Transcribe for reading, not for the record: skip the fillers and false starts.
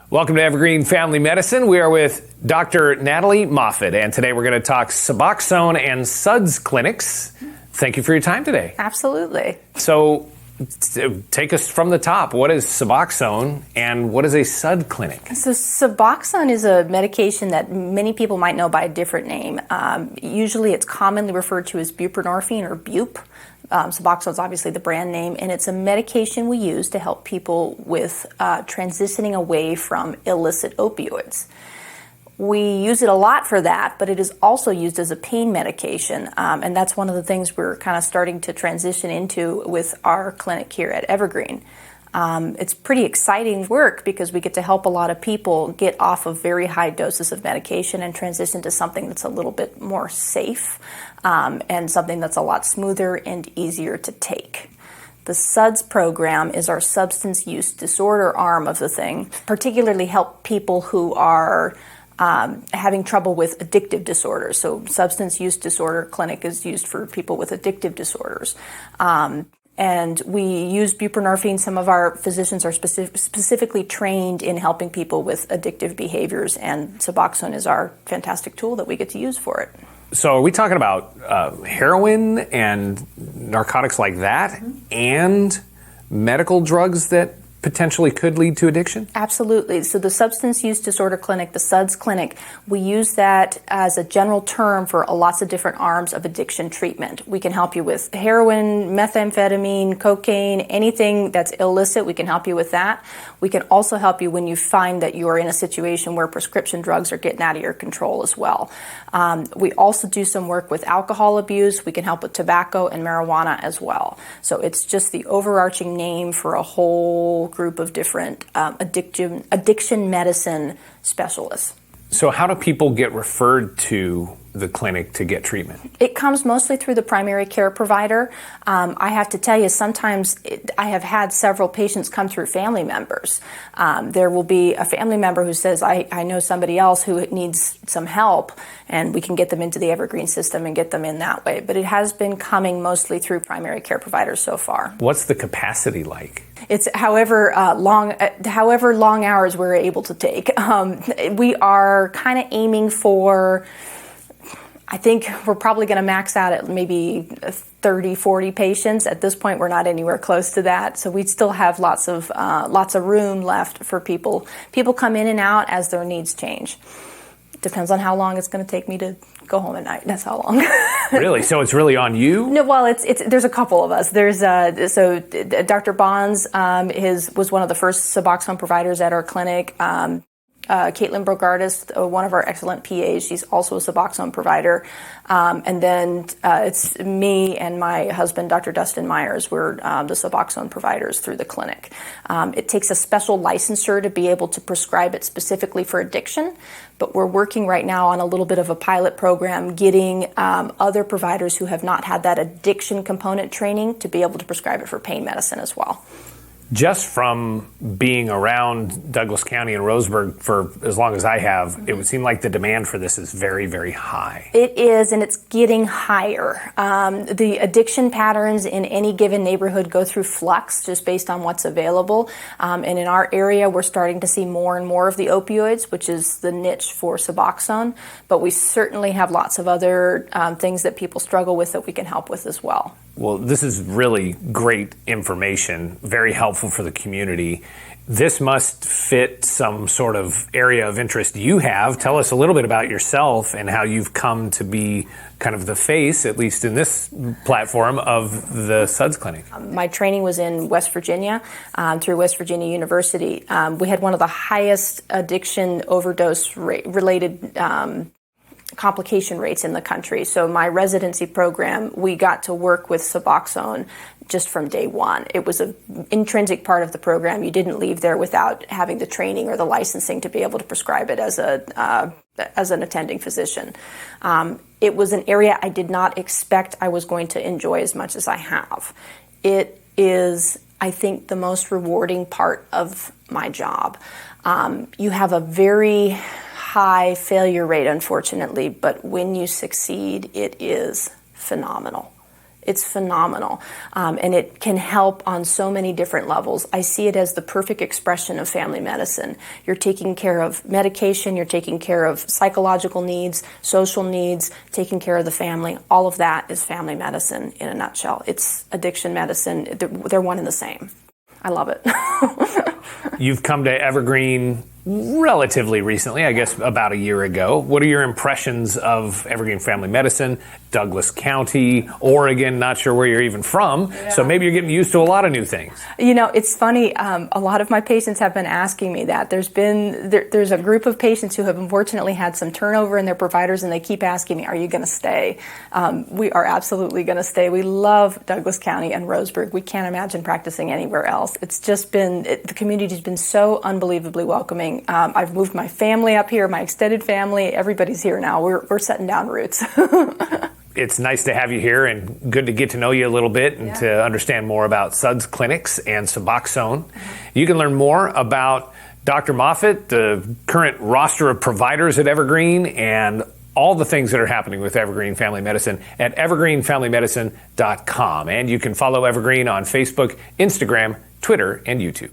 Welcome to Evergreen Family Medicine. We are with Dr. Natalie Moffett, and today we're going to talk Suboxone and SUDs clinics. Thank you for your time today. Absolutely. So, take us from the top. What is Suboxone and what is a SUD clinic? So Suboxone is a medication that many people might know by a different name. Usually it's commonly referred to as buprenorphine or BUP. Suboxone is obviously the brand name, and it's a medication we use to help people with transitioning away from illicit opioids. We use it a lot for that, but it is also used as a pain medication, and that's one of the things we're kind of starting to transition into with our clinic here at Evergreen. It's pretty exciting work because we get to help a lot of people get off of very high doses of medication and transition to something that's a little bit more safe and something that's a lot smoother and easier to take. The SUDS program is our substance use disorder arm of the thing, particularly help people who are having trouble with addictive disorders. So substance use disorder clinic is used for people with addictive disorders. And we use buprenorphine. Some of our physicians are specifically trained in helping people with addictive behaviors, and Suboxone is our fantastic tool that we get to use for it. So are we talking about heroin and narcotics like that and medical drugs that potentially could lead to addiction? Absolutely. So the substance use disorder clinic, the SUDS clinic, we use that as a general term for lots of different arms of addiction treatment. We can help you with heroin, methamphetamine, cocaine, anything that's illicit, we can help you with that. We can also help you when you find that you're in a situation where prescription drugs are getting out of your control as well. We also do some work with alcohol abuse. We can help with tobacco and marijuana as well. So it's just the overarching name for a whole group of different addiction medicine specialists. So how do people get referred to the clinic to get treatment? It comes mostly through the primary care provider. I have to tell you, sometimes I have had several patients come through family members. There will be a family member who says, I know somebody else who needs some help, and we can get them into the Evergreen system and get them in that way. But it has been coming mostly through primary care providers so far. What's the capacity like? It's however long hours we're able to take. We are kind of aiming for, I think we're probably going to max out at maybe 30, 40 patients. At this point, we're not anywhere close to that. So we still have lots of room left for people. People come in and out as their needs change. Depends on how long it's going to take me to go home at night. That's how long. Really? So it's really on you? No, well, there's a couple of us. There's so Dr. Bonds was one of the first Suboxone providers at our clinic. Caitlin Brogardis, one of our excellent PAs, she's also a Suboxone provider. And then it's me and my husband, Dr. Dustin Myers. We're the Suboxone providers through the clinic. It takes a special licensure to be able to prescribe it specifically for addiction, but we're working right now on a little bit of a pilot program, getting other providers who have not had that addiction component training to be able to prescribe it for pain medicine as well. Just from being around Douglas County and Roseburg for as long as I have, it would seem like the demand for this is very, very high. It is, and it's getting higher. The addiction patterns in any given neighborhood go through flux just based on what's available. And in our area, we're starting to see more and more of the opioids, which is the niche for Suboxone. But we certainly have lots of other things that people struggle with that we can help with as well. Well, this is really great information, very helpful for the community. This must fit some sort of area of interest you have. Tell us a little bit about yourself and how you've come to be kind of the face, at least in this platform, of the SUDS Clinic. My training was in West Virginia through West Virginia University. We had one of the highest addiction overdose related complication rates in the country. So my residency program, we got to work with Suboxone just from day one. It was an intrinsic part of the program. You didn't leave there without having the training or the licensing to be able to prescribe it as an attending physician. It was an area I did not expect I was going to enjoy as much as I have. It is, I think, the most rewarding part of my job. You have a very high failure rate, unfortunately, but when you succeed, it is phenomenal. It's phenomenal. And it can help on so many different levels. I see it as the perfect expression of family medicine. You're taking care of medication, you're taking care of psychological needs, social needs, taking care of the family. All of that is family medicine in a nutshell. It's addiction medicine. They're one and the same. I love it. You've come to Evergreen relatively recently, I guess about a year ago. What are your impressions of Evergreen Family Medicine, Douglas County, Oregon? Not sure where you're even from, so maybe you're getting used to a lot of new things. You know, it's funny. A lot of my patients have been asking me that. There's a group of patients who have unfortunately had some turnover in their providers, and they keep asking me, "Are you going to stay?" We are absolutely going to stay. We love Douglas County and Roseburg. We can't imagine practicing anywhere else. It's just been the community's been so unbelievably welcoming. I've moved my family up here, my extended family. Everybody's here now. We're setting down roots. It's nice to have you here and good to get to know you a little bit and to understand more about SUDS clinics and Suboxone. You can learn more about Dr. Moffett, the current roster of providers at Evergreen, and all the things that are happening with Evergreen Family Medicine at evergreenfamilymedicine.com. And you can follow Evergreen on Facebook, Instagram, Twitter, and YouTube.